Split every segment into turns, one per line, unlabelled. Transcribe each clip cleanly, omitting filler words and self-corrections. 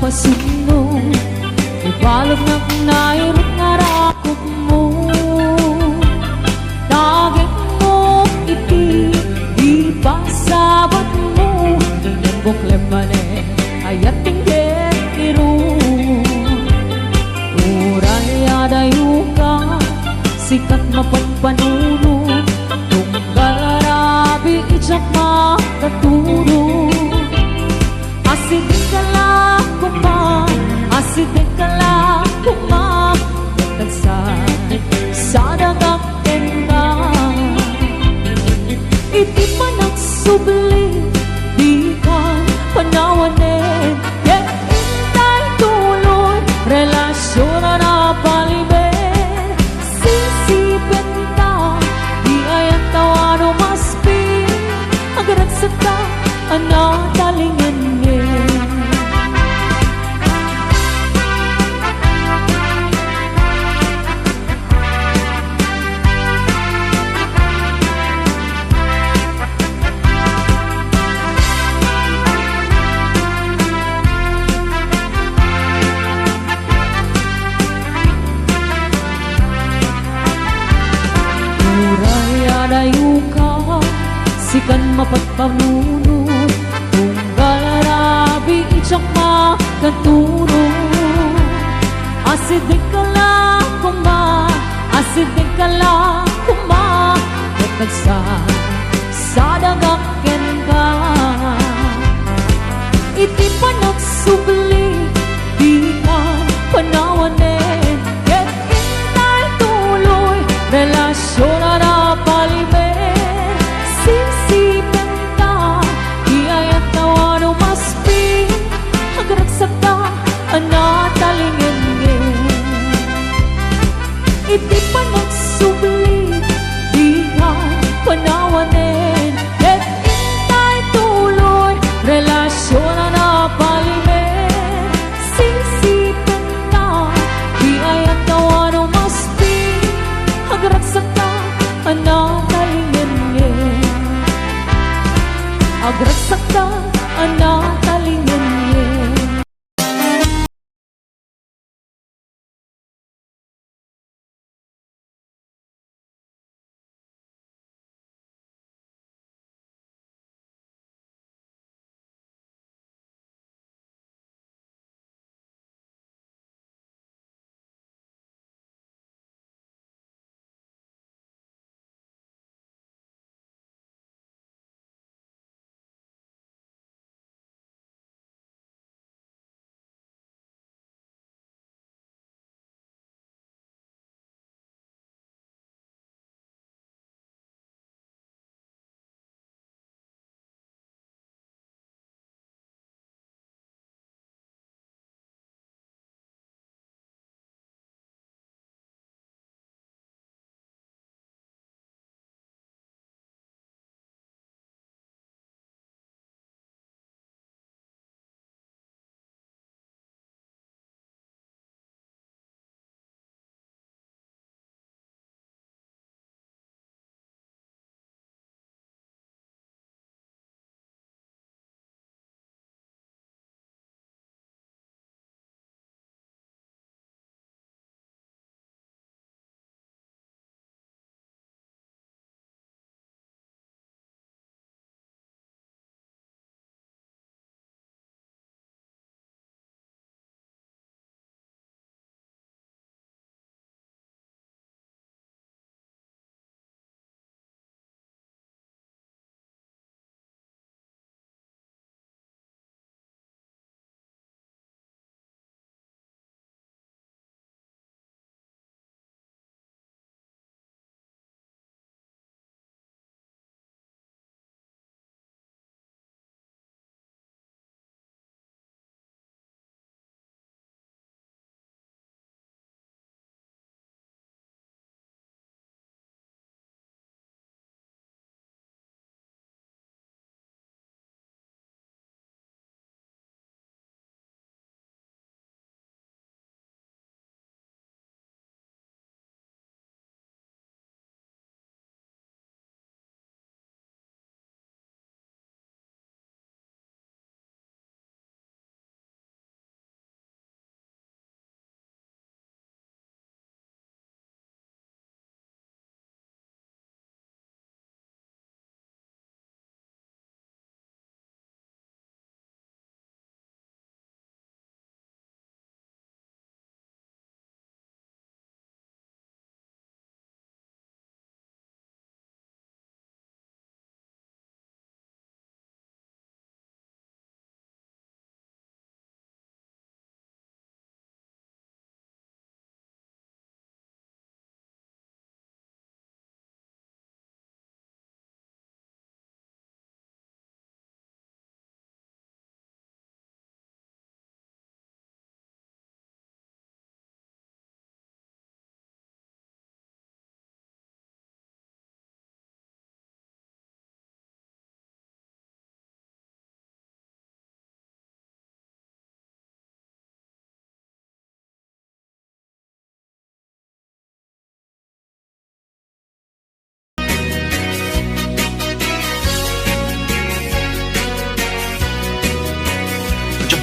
pasunod, ibalog ng nairot nga rakot mo. Dagit mo iti, ipasabot mo, yung buklem mane, ayat tingget irun. Uray adayo ka, sikat mapagpanunod, tunggal arabi itsak makatulog. Asidin ka lang kumang, asidin ka lang kumang, nagtansay sa dagakten ka. Iti pa nagsubli, di ka panawanin, yet intay tuloy, relasyon na napalimin. Sisipin ka, di ayang tawa no maspin, agaragsak ka, anatalingan niya. Adayo ka, sikan mapagpanunod, tunggal arabi itsak makatulog. Asidin ka lang kuma, asidin ka lang kuma, nagtansay sa dagakken ka. Iti pa nagsubli, di ka panawanin, yet intay tuloy, relasyon na napalimin. Sisipin ka, di ayat tawa no maspin, agaragsak ka, anatalingin. Iti pa nagsubli, di ka panawanin, yet intay tuloy, relasyon na napalimin. Sisipin ka, di ayat tawa no maspin, agaragsak ka, anatalingin. Agaragsak ka, anatalingin.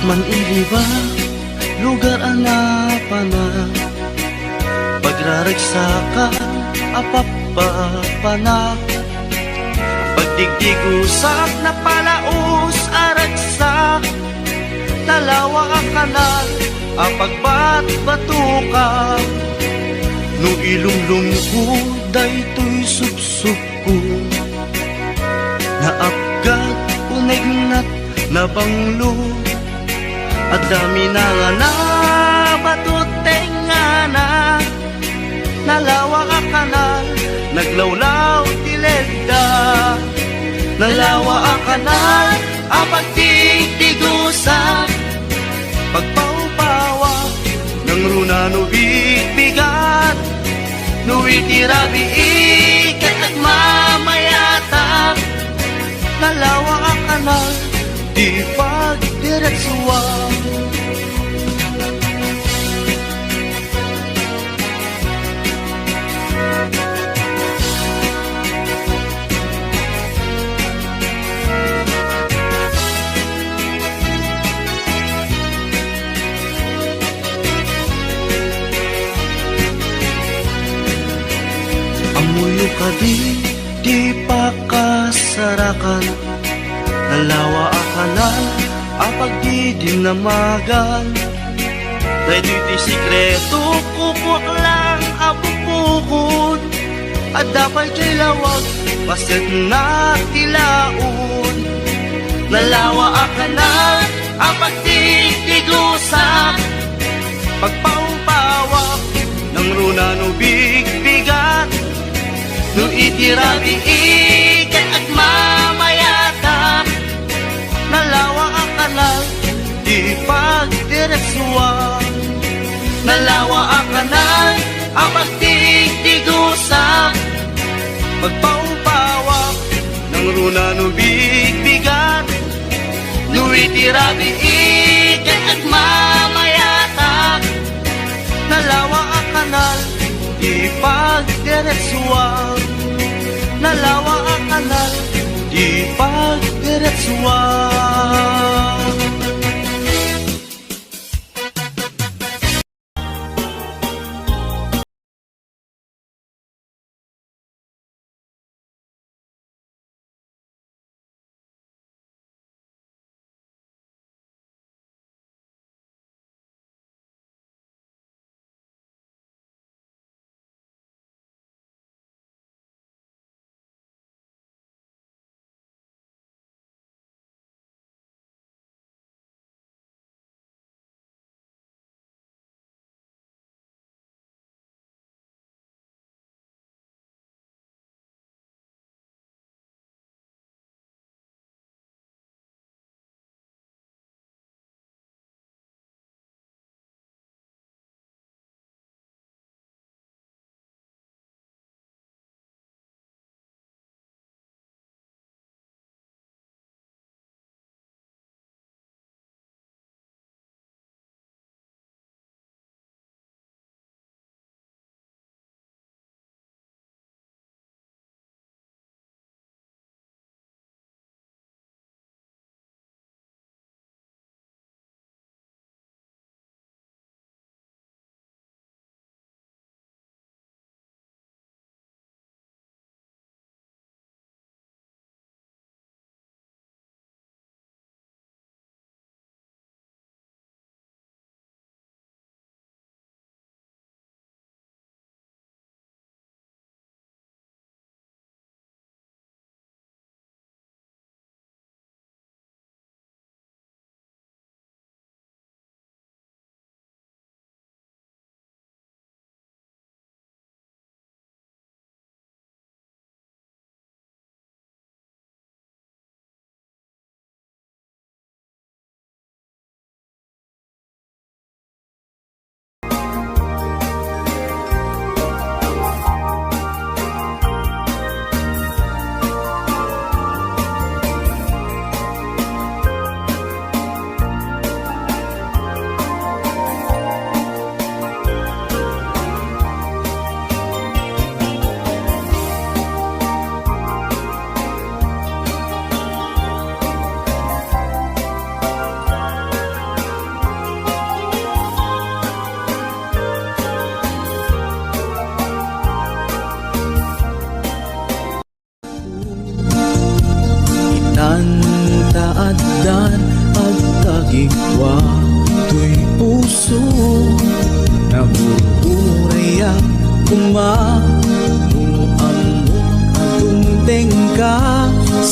man iliba, lugar anapana, pagraragsakan, apapapana, pagdigdig usak na palaos aragsak, talawa kanal, apagbat batuka, no ilumlum ko, daytoy subsub ko, naapgat unegnat na banglo, at dami na nga na batuteng nga na, nalawa ka kanal, naglawlaw tilegda, nalawa ka kanal, apagtigtigusa, pagpaupawa, ng runa no bibigat, no itirabi ikat at mamayata, nalawa ka kanal, di pagdiretsuan. Amuyo ka di pa kasarakan, nalawa akanan, apag di dinamagan, dahil di sikreto, kupok lang apupukod, at dapat kay lawag, basit na tilaon, nalawa akanan, apag di tigusak, pagpaupawak, ng runa no bigbigat, no itirabi ikat at mamayata, nalawa ang kanal, di pagdiretsuan, nalawa ang kanal, ang pagtigtigusa, pagpaupawak, ng runa no bigbigat, no itirabi ikat at mamayata, nalawa ang kanal, di pagdiretsuan, nalawa ang kanal, di pagdiretsuan.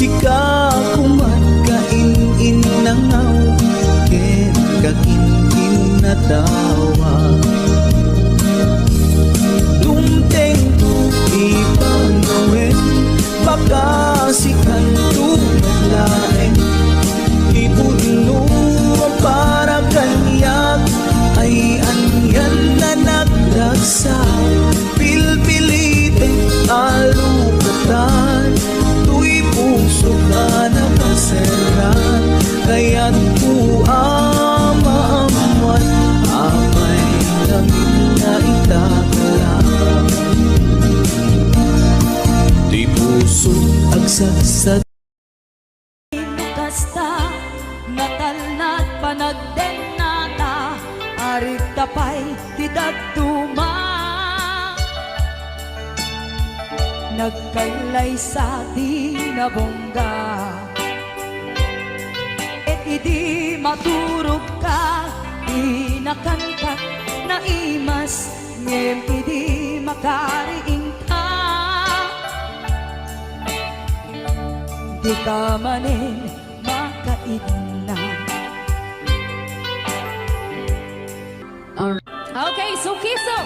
Sika kumat kain-in nangaw ken kakin-in na tawa Dumteng tu ipangawin baka sikan tu lain Ibudno para kanyak ay anyan na nagragsa Pilpilite alukatan Tuy puso ka nakaseran Kaya't ku amaamuan Amay namin na itakalang Tuy puso agsagsag
Kasta natalnat panagdenata arit tapay tidagtuma nagkailay sa tinabongga et idi maturog ka di nakantak na imas ngem idi makariing ka di ka manin makaidna. Okay, so kiso.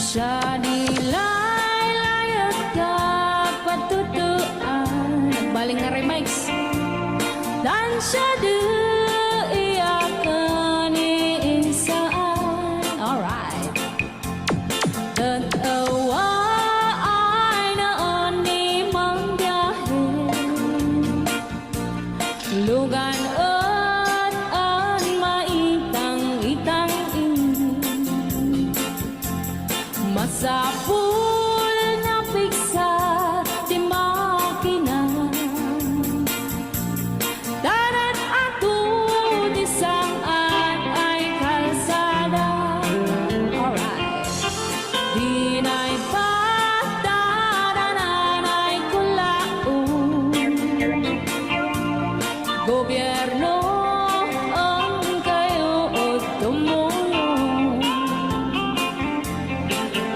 Siya nilay-layat ka patutuan Baling na remix Dan siya iyakan iinsaan Alright Tatawa ay naon ni mang biyahin Lugan at ang maitang-itang Masapul na piksa di makina Darat ato di saan ay kalsada Alright Di na'y patadanan ay kulaon Gobyerno ang kayo o tumulong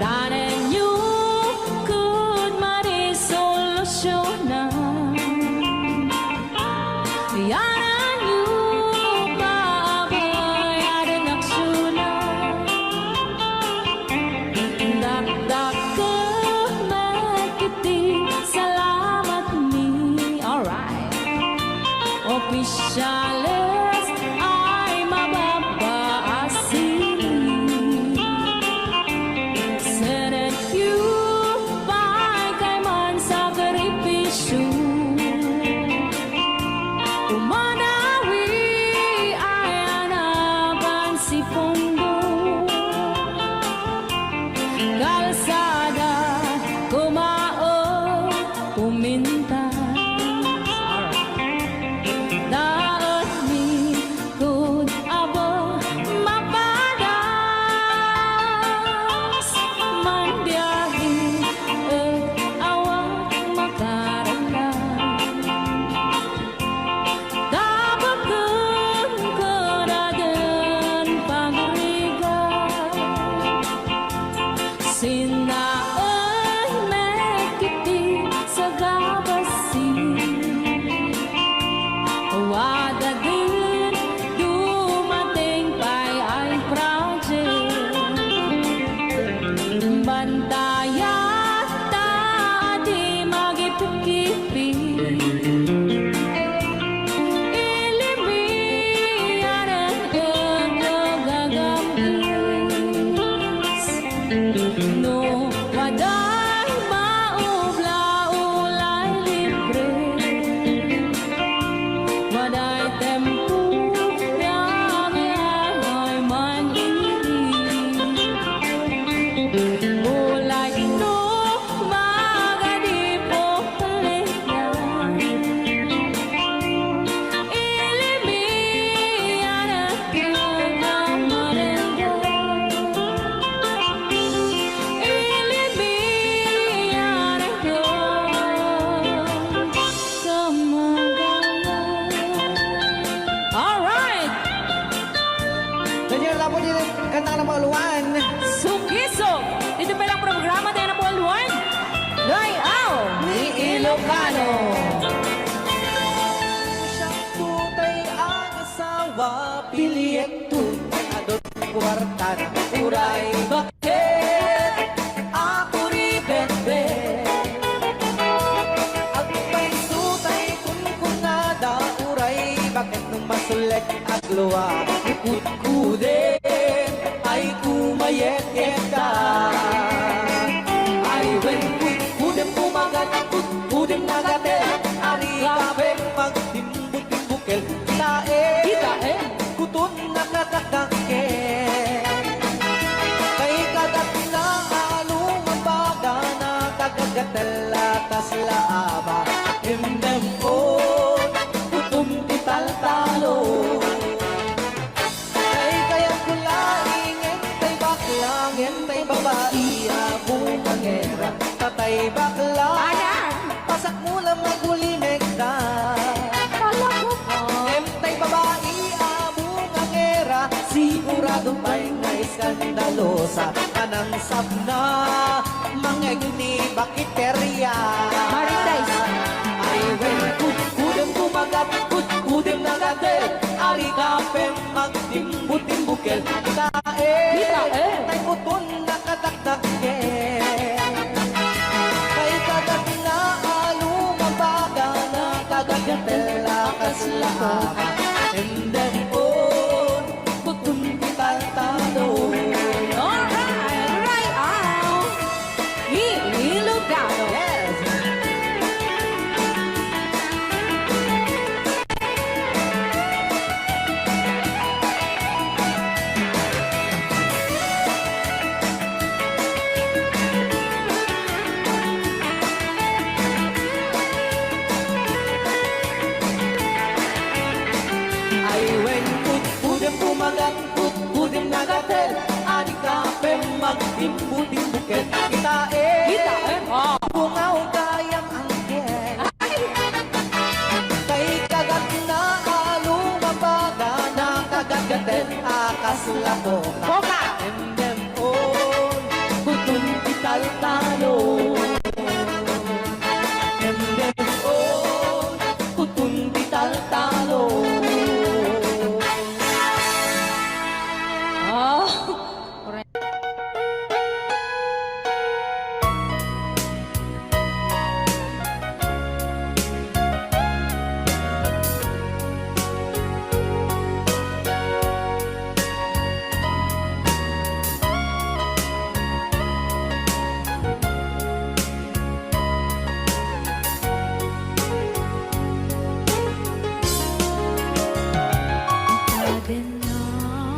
Tanan nyo could marisolusyonan Yanan nyo maabay ang aksyonan Dakdak ka magkiti salamat ni Alright Opisyales ay mababaasin Senate you kay man sa karipisyo Umanawi ay anapan si Pondo Kalsada kumao puminta Daot ni kud abo mapadas man biyahe at awak makarala Dabagan karagan pagrigat Sinaan mekiti sa gabas Ilocano.
Siyang tutay ang asawa, piliyek tutay adot kwarta na uray. Bakit ako ribende? At may tutay kunkunada uray. Bakit nung masulit at luwa ikut-kudin ay kumayet-yet ka? Ay when kut-kudin pumagat, kut-kudin nagatel. Ari kape magtimbuk-timbukel. Kitae, kutun nakatakake. Kay kagat na along mabaga na kagagatel atas laaba. Himdem o kutum tital-talo. Kay kaya kulaing entay baklang, entay babae abong mangera. Tatay bakla, pasak mo lang magulimig ka. Entay babae abong mangera, sigurado pa'y nga iskandalosa. Anang sabna, mangegni bakiterya.
Marites.
Ay when kudem kumagat, kudem nagatel. Ari kapem magtimbu-timbukel. Kitae, tay putun nakataktakke. Kay kagat na alumabaga na kagagatel lakas laaba. And then on, putun tital-talo.
Alright, right out. Ilocano.
Yes! Ay when kudem pumagat, kudem nagatel. Ani kapem magtimbu-timbukel. Kitae, bungaw kayang angkin. Kay kagat na alumabaga na kagagatel akas lakoka.
Boka.
And then on, kutun tital-talo. And then on, kutun tital-talo.
Oh. Correct.
Sabi ng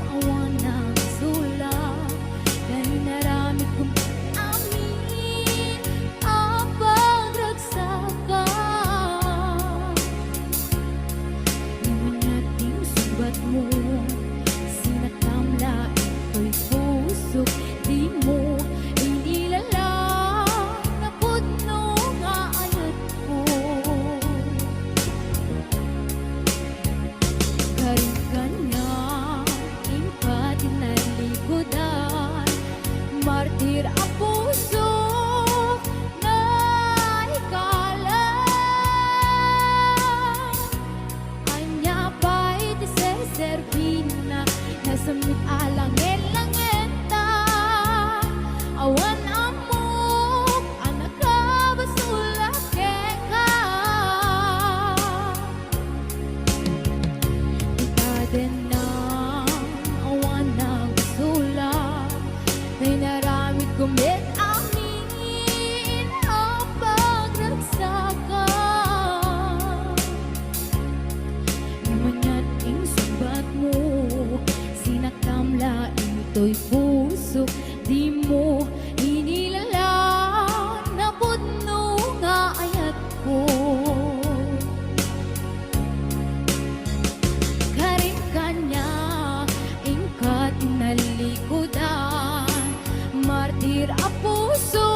awan ng sulat kay narami kong amin ang pagragsakan. Yung nating subat mo, sinatamla ito'y puso, di mo inilalang na pudno nga ayat ko. Karingkanya, impati na likodan, martir ang puso na ikalang. Anya pa'y tiserservina, nasamit alang elangenta. Awan amok, anak ka basulak ka. Din ng awan ng sulat kay naramit kumit amin ang pagragsakan. Imanyating subat mo, sinakamla ito'y puso, di mo inilalang na pudno nga ayat ko. Karingkanya, ingkat nalikodan, martir ang puso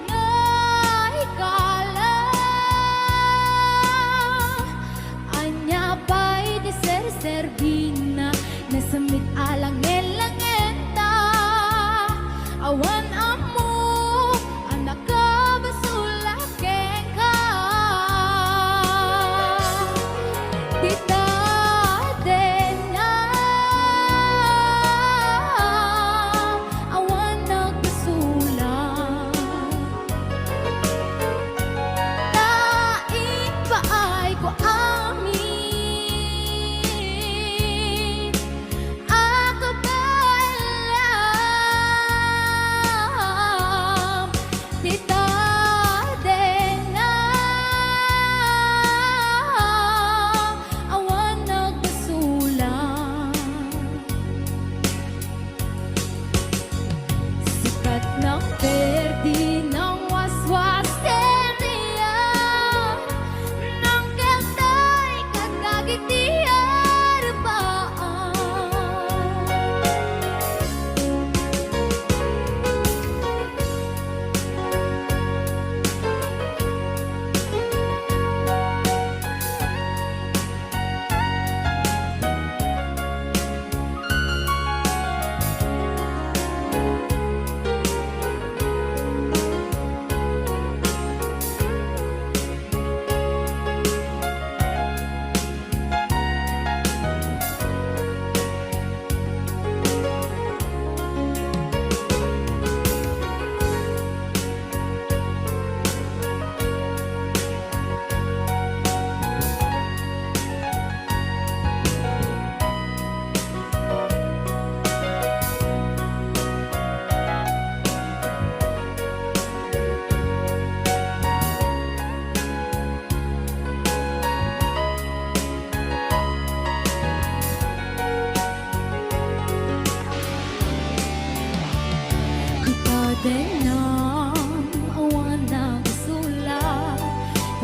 na ikalang. Anya pa'y diserservina, nasamit alang elangenta.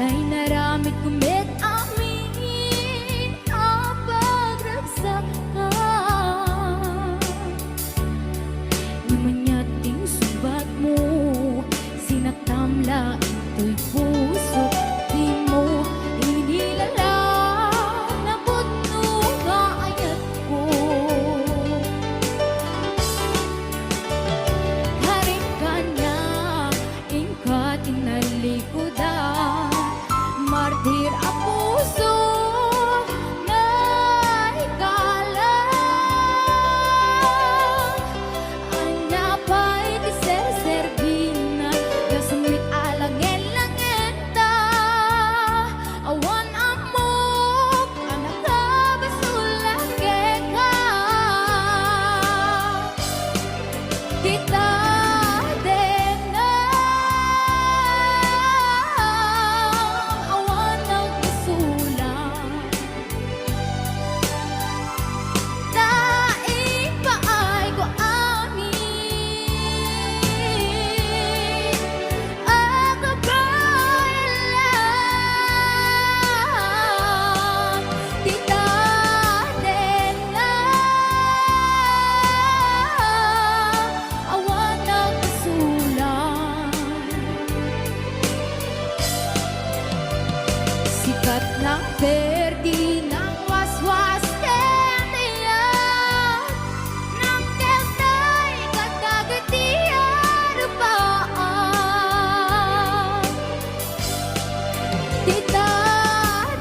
Kay naramit kumit amin ang pagragsakan. Namanyating subat mo, sinaktamla ito'y puso. Di mo inilala na putno ka ayat ko. Haring kanya, ingkat inalikudan. Martir ang puso na ikalang. Anya pa'y tiser-servina, gasumit alangin-langenta. Awan amok, anak ka basulang keka. Kita din na awan nagsulang. Daing paay ko amin ang kabayan. Kita din na awan nagsulang. Sikat ng perdi ng waswas kentiyan, ng keltay katagatian rupaan. Tita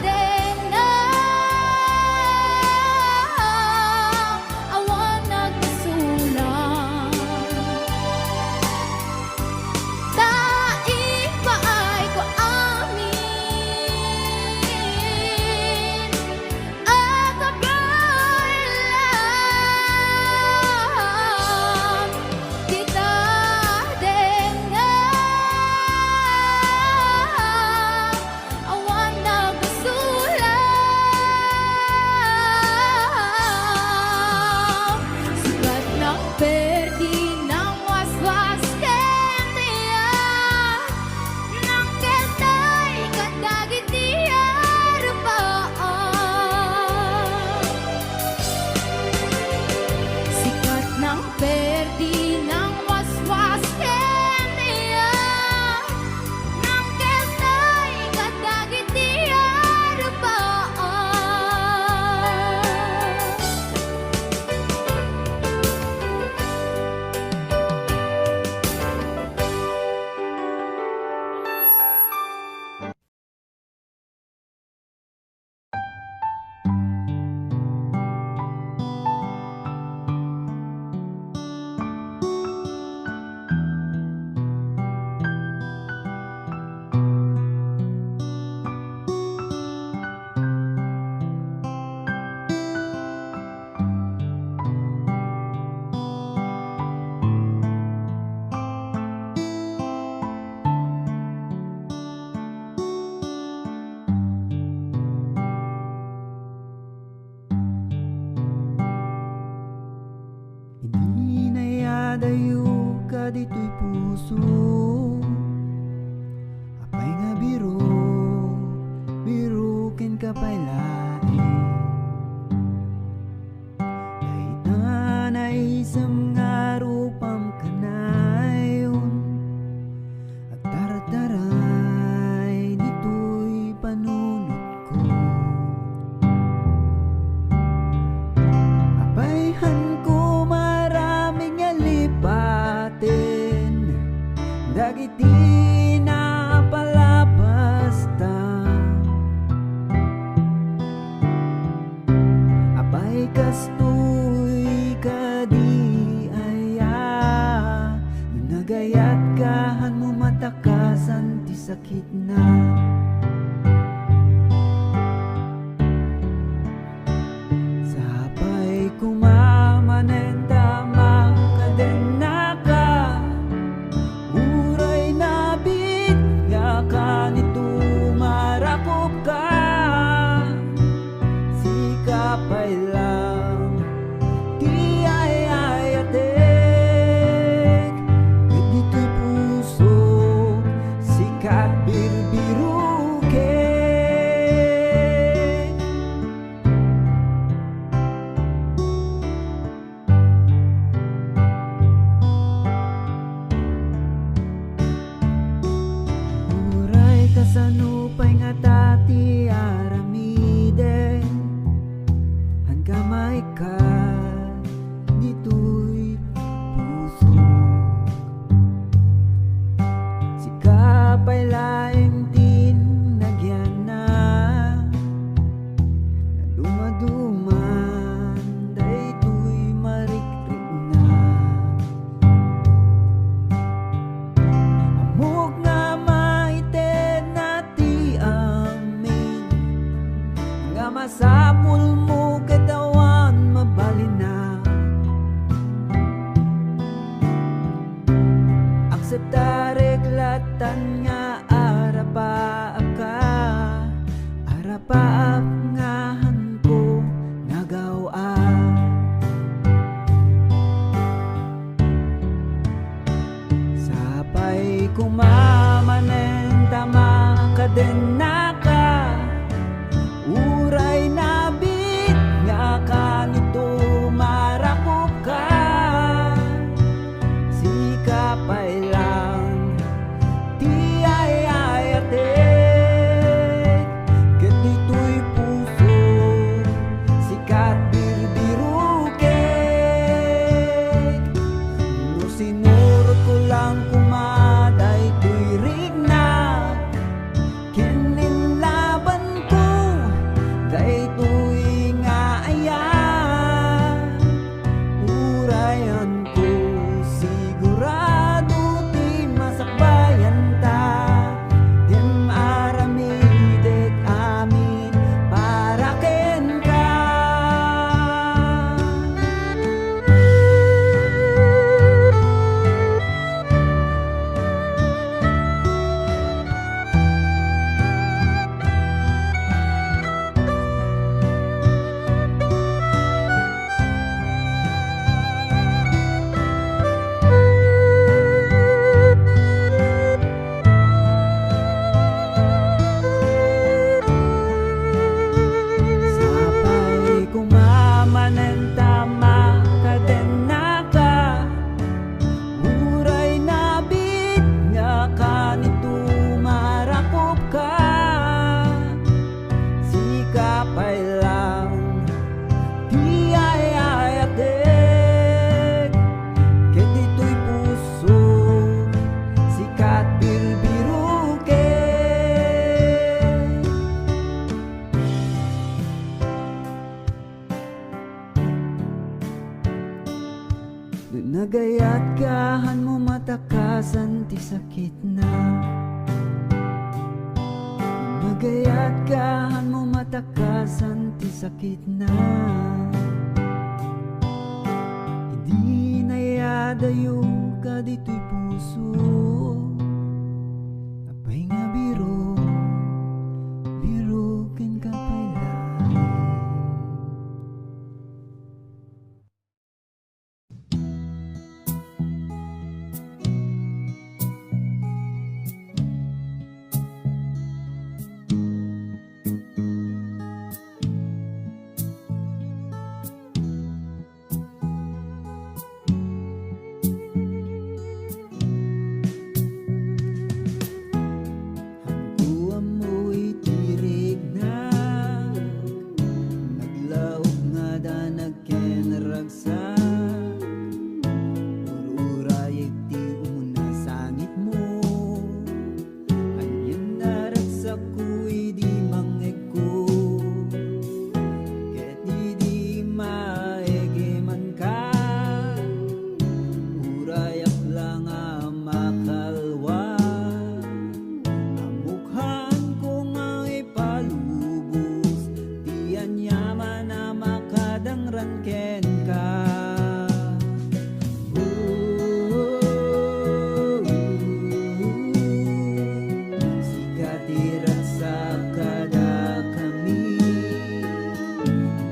din na awan nagsulang. Daing paay ko amin ang kabayan. Kita din na awan nagsulang. Sikat ng perdi ng waswas kentiyan, ng keltay katagitian rupaan. Sikat ng perdi ng waswas kentiyan, ng keltay katagitian rupaan.
Hindi na yadayo ka dito'y puso. Apay nga biro, birukin ka pa'y laing. Kahit na isang nga rupam kanayon, at tarataray dito'y panunot ko. Apayhan ko maraming alipatin, dagiti na palabasta. Apay kastoy kadi aya, nagayat kahan mo matakasan ti sakit na. Sapay kumamanen tama ka din naka, uray nabit nga ka nito marakop ka. Sikapay lang di ayayatek, kadito'y puso sikat birbiruke. Dagitgahan mo matakasan ti sakit na. Magayatgahan mo matakasan ti sakit na. Hindi nayadayo ka dito'y puso. Apay nga biro, biro ken ka pa'y lain. Hangtuan mo'y tirig na naglaok nga danag ken ragsak. Ururayag ti umuna sangit mo. Anyan naragsak ko'y di mangeg ko. Ket di maegeman ka. Urayak lang ang makalwa. Amukhaan ko nga ipalubos. Di anyaman na makadangran ken ka. Sikatirat sa kada kami.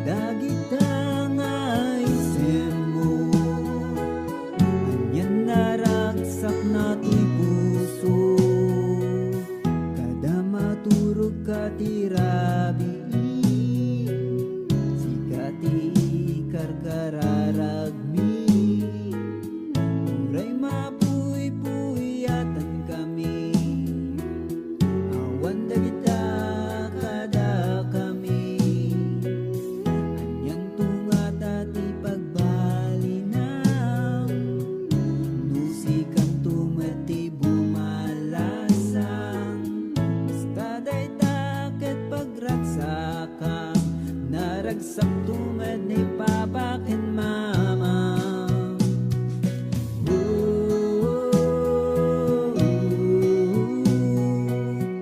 Dagita nga isem mo. Anyan naragsak na to'y puso. Kada maturog ka tirabi. Sikati karkararagmi. Uray mapuy-puyatan kami. Awan dagita kada kami. Anyang tunga tati pagbalinaw. Nusikan tumati bumalasang. Basta day taket pagragsakang. Naragsak tumad ni papa ken mama.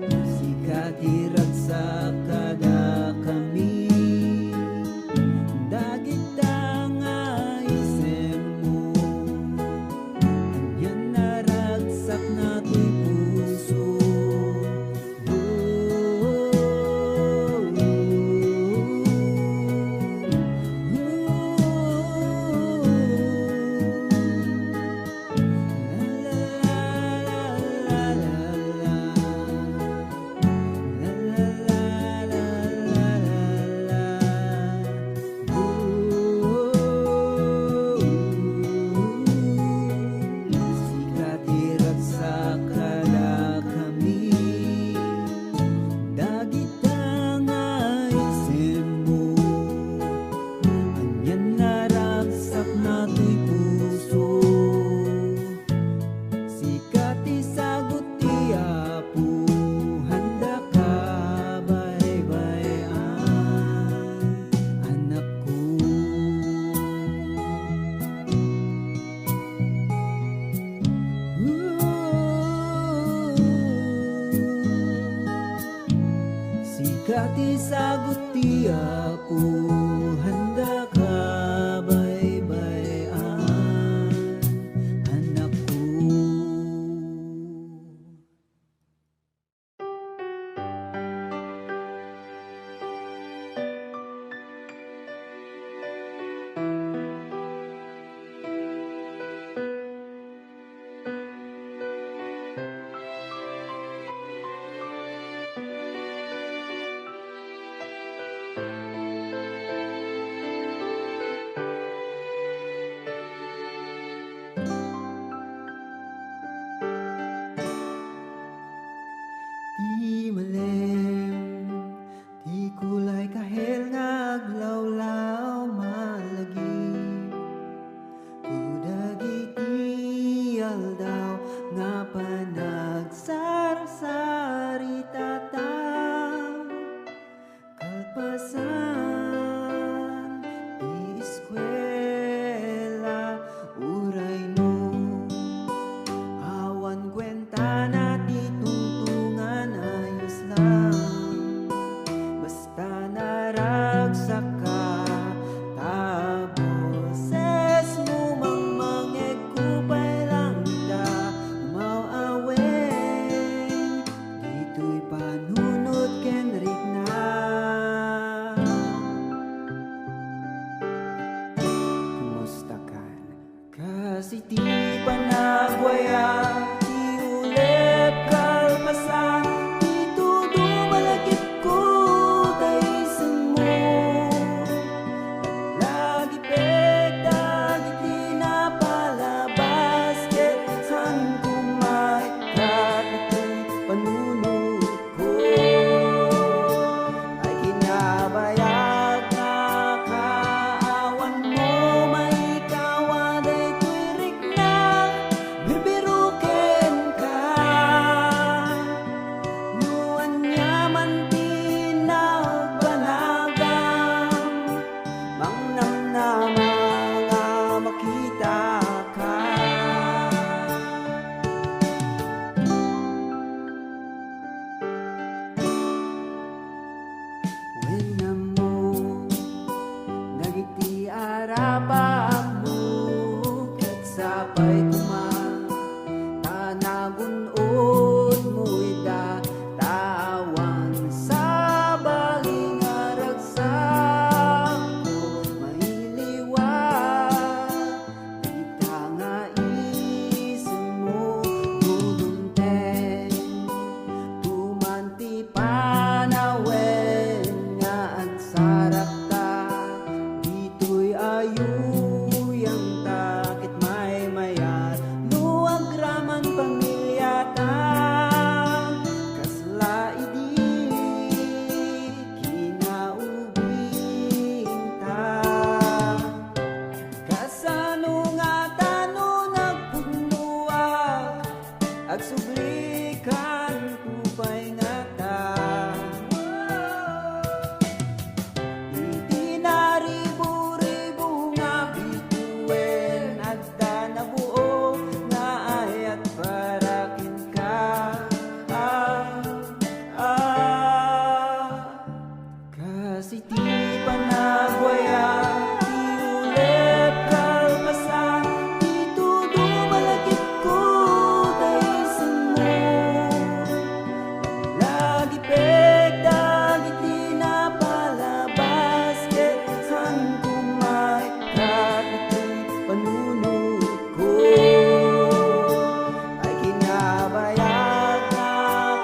Sikatirat sa kada kami. Dagita nga isem mo. Anyan naragsak na to'y puso. Sikatirat sa kada kami. Dagita nga isem mo. Anyan naragsak na to'y puso. Sikati sagot ti Apo. Handa ka bye-byean, anak ko. Sikati sagot ti Apo. Handa ka bye-byean, anak ko. Di malem, di kulay kahel nga aglawlaw malagi. Kudagiti aldaw nga panagsarasari tataw. Kalpasan di eskwela uray no. panunod kenrik na. Kumusta kan? Kasi di pa nagwaya, di ulep kalpasan, dito dumalagip ko daysan mo. Lagi pegdagit di napalabas, ketan kumaikat ito'y panunod ko. Ay kinabayag na kaawan mo, maikawan ay tuwirik na bibirukin ka. Nuan niya man pinagbanagam, mangnamnama nga makita ka. When namo nagiti arapak mo, ket sapay kuma tanagunod mo ida tawan sa baling aragsak ko mailiwat. Kita nga isin mo gulunten, tumanti panawen nga at sarap ta. Dito'y ayuyang takit may mayat, luwag raman pamilya ta. Kasla idi kinaubing ta. Kasano nga tano nagpunuak, ag sublikan kupay nga ta. Itinaribo-ribo nga bituin, agda na buo nga ayat parakin ka. Kasi di pa nagwaya, di ulep kalpasan, dito dumalagip ko daysan mo. Lagi pegdagit di napalabas, ketan kumaikat ito'y panunod ko. Ay kinabayag na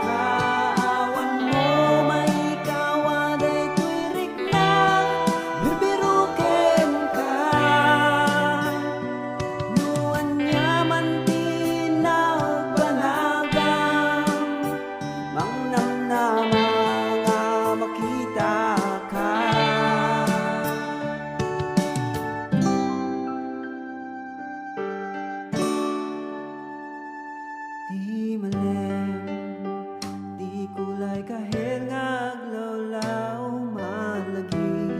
kaawan mo, maikawan ay tuwirik na bibirukin ka. Nuan niya man pinagbanagam, mangnamnama nga makita ka. Di malem, di kulay kahit nga aglawlaw malagi.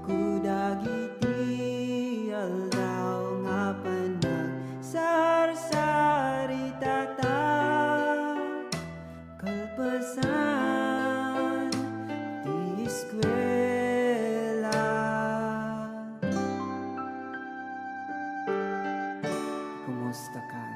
Kudagit di aldaw nga panag sarsari tata. Kalpasan di eskwela. Kumusta kan?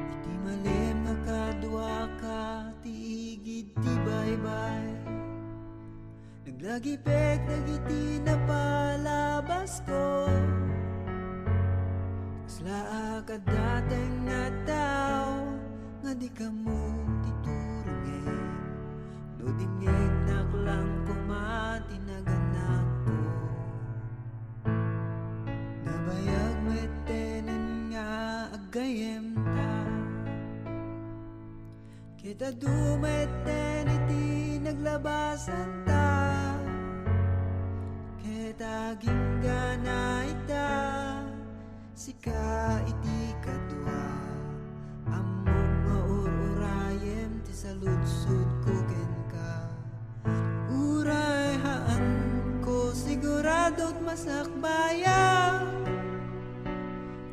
Iti malem nga kadwa ka, tigid ti baybay. Naglagipek dagiti napalabas ko. Kasla ka dateng nga tao, nga di ka mo titurungin. No dingeg naklang kumatinaganap ko. Nabayag metenen nga agayem ta. Kita dumeten iti naglabasan ta. Ket taging gana ita sika iti kadwa among nga urayem ti saludsud ko ken ka uray haan ko siguradot masakbaya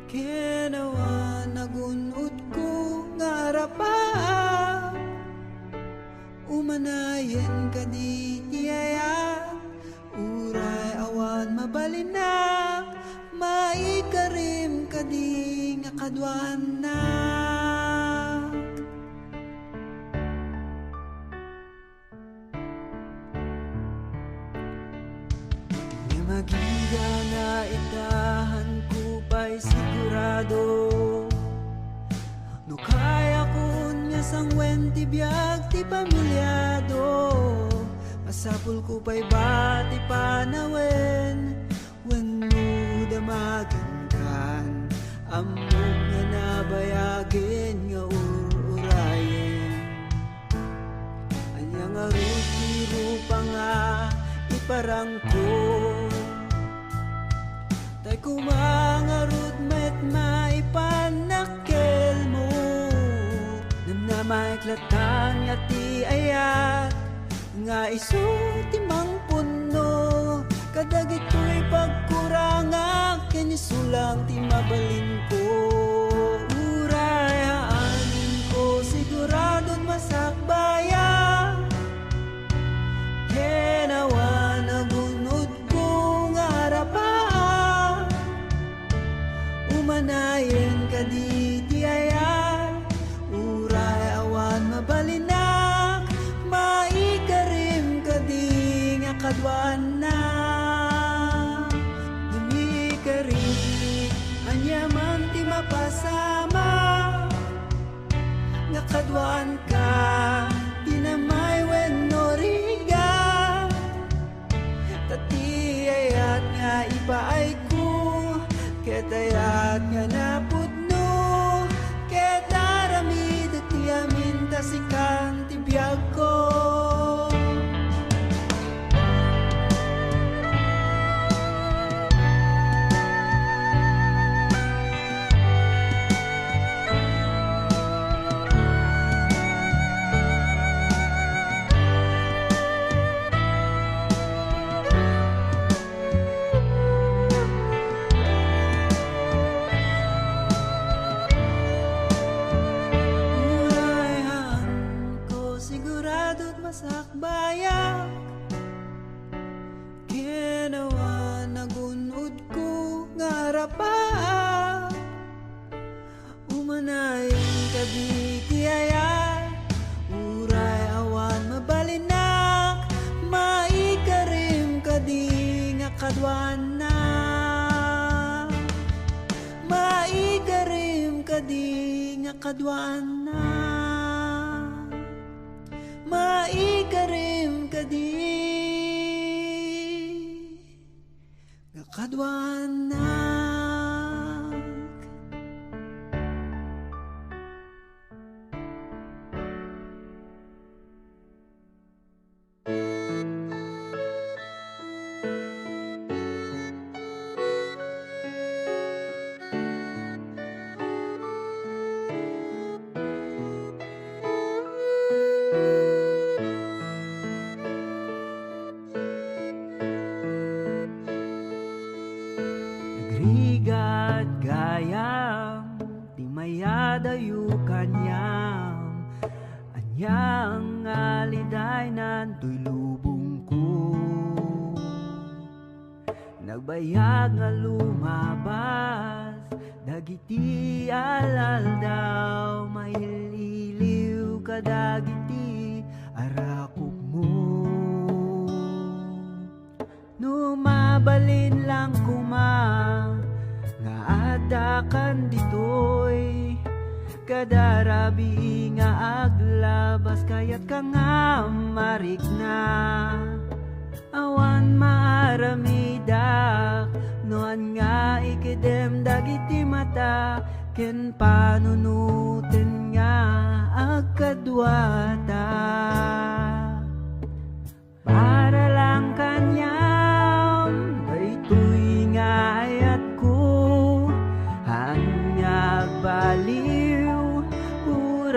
kenawa nagunod ko nga arapa umanayen ka di tiyaya uray awan mabalinak maikarim ka di nga kadwan na nga magiga nga itahan ko pa'y sigurado no kaya kun nga sangwen ti biag ti pamilyado masapul ko pa'y bati panawen wenno damagan kan among nga nabayagin nga urayen anya nga rutiro pa nga iparang ko tay kumangarut met maipanakkel mo na maiklatang yati ayat nga isu timang puno kadag ito'y pagkuranga kinisulang ti mabalin ko urayaan ko siguradon masakbaya kenawa nagunod ko nga harapa umanayen ka di tiyaya uray awan mabalinak maikarim ka di nga kadwan na dumikarim anyaman ti mapasama nga kadwan ka tinamay wenno riga tatiyayat nga ipaay ko ketayat nga napudno ketaramid ti amin tasikan ti biag ko masakbayak kenawa nagunod ko nga harapa umanayin ka di tiyaya uray awan mabalinak maikarim ka di nga kadwan na maikarim ka di nga kadwan na maikarim ka di nga kadwanak Nagrigat gayam ti mayadayo kanyam anyang aliday nantoy lubong ko nagbayag nga lumabas dagiti alal daw maililiw ka dagiti arakok mo numabalin lang kuma nga adakan ditoy kadarabi nga aglabas kayat ka nga marigna awan maaramidak noan nga ikidem dagiti mata ken panunuten nga agkadwata para lang kanyam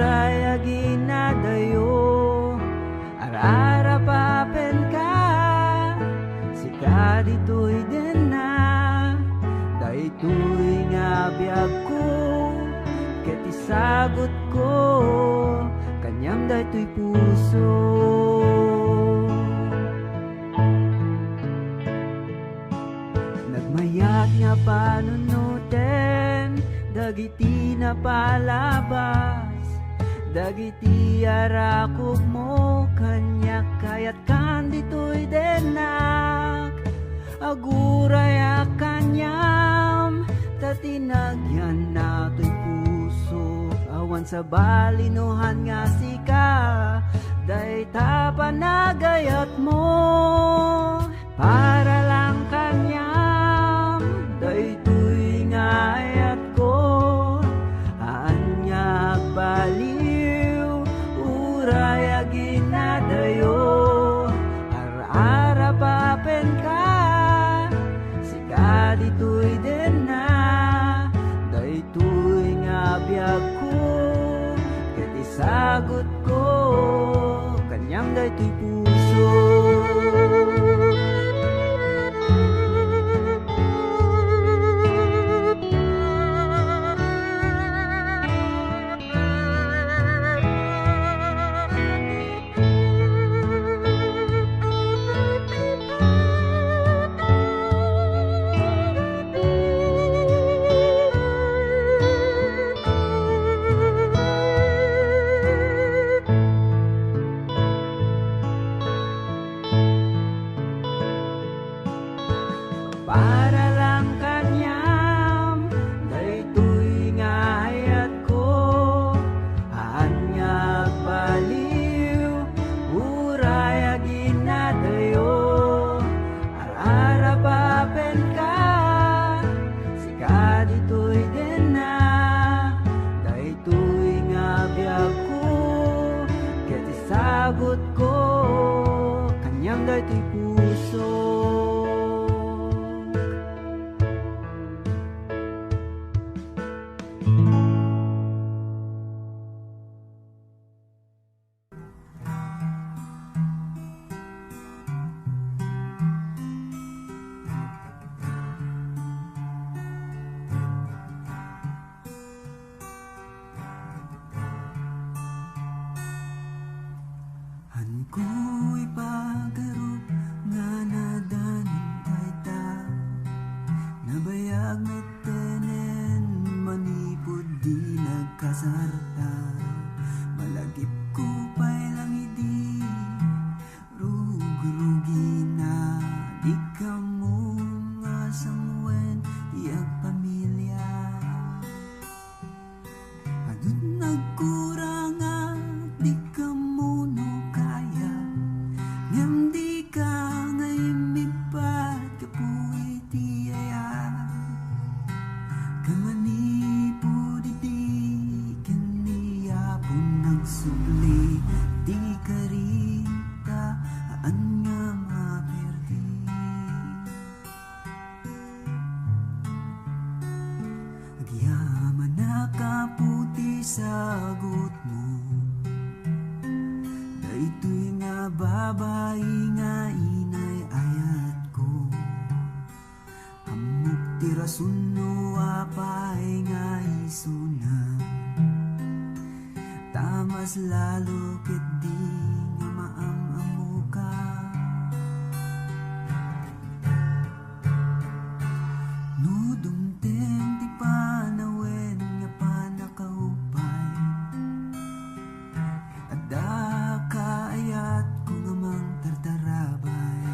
uray aginadayo arara papen ka sika dito'y din na daytoy nga biyag ko ket isagot ko kanyang daytoy puso. Nagmayat nga panunutin dagiti na palabas dagiti arakog mo kanyak kayat kan dito'y denak aguraya kanyam tatinagyan nato'y puso awan sa balinuhan nga sika day tapanagayat mo para lang kanyam daytoy nga ayat ko anyag baliw uray aginadayo ara papen ka sika dito'y din na daytoy nga biyag ko ket isagot ko kanyang daytoy puso. Para lang kanyam daytoy nga hayat ko anyag baliw uray aginadayo arara papen ka sika dito'y din na daytoy nga biyag ko ket isagot ko kanyang daytoy puso. Ko'y pagarup nga nadaning tayta nabayag na tenen manipod di nagkasarta malagip ko pa'y lang idi rugi na di ka mo nga sangwen iyag pamilya adut nagkurang di ka mo no kaya ngam di ka ngay migpat kapuy di aya kamanipo di kaniya po nagsubli di karita aan nga maperdi agyaman na kaputi sagot mo daytoy nga babae nga inay ayat ko amok tirasun no apay nga isuna tamas lalo ket di nga maamamu ka no dumteng di panawen nga panakaupay adda kaayat ko nga mang tartarabay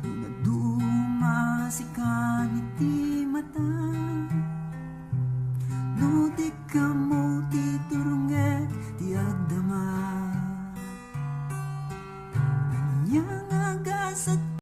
nagduma si kaniti mata no di ka mo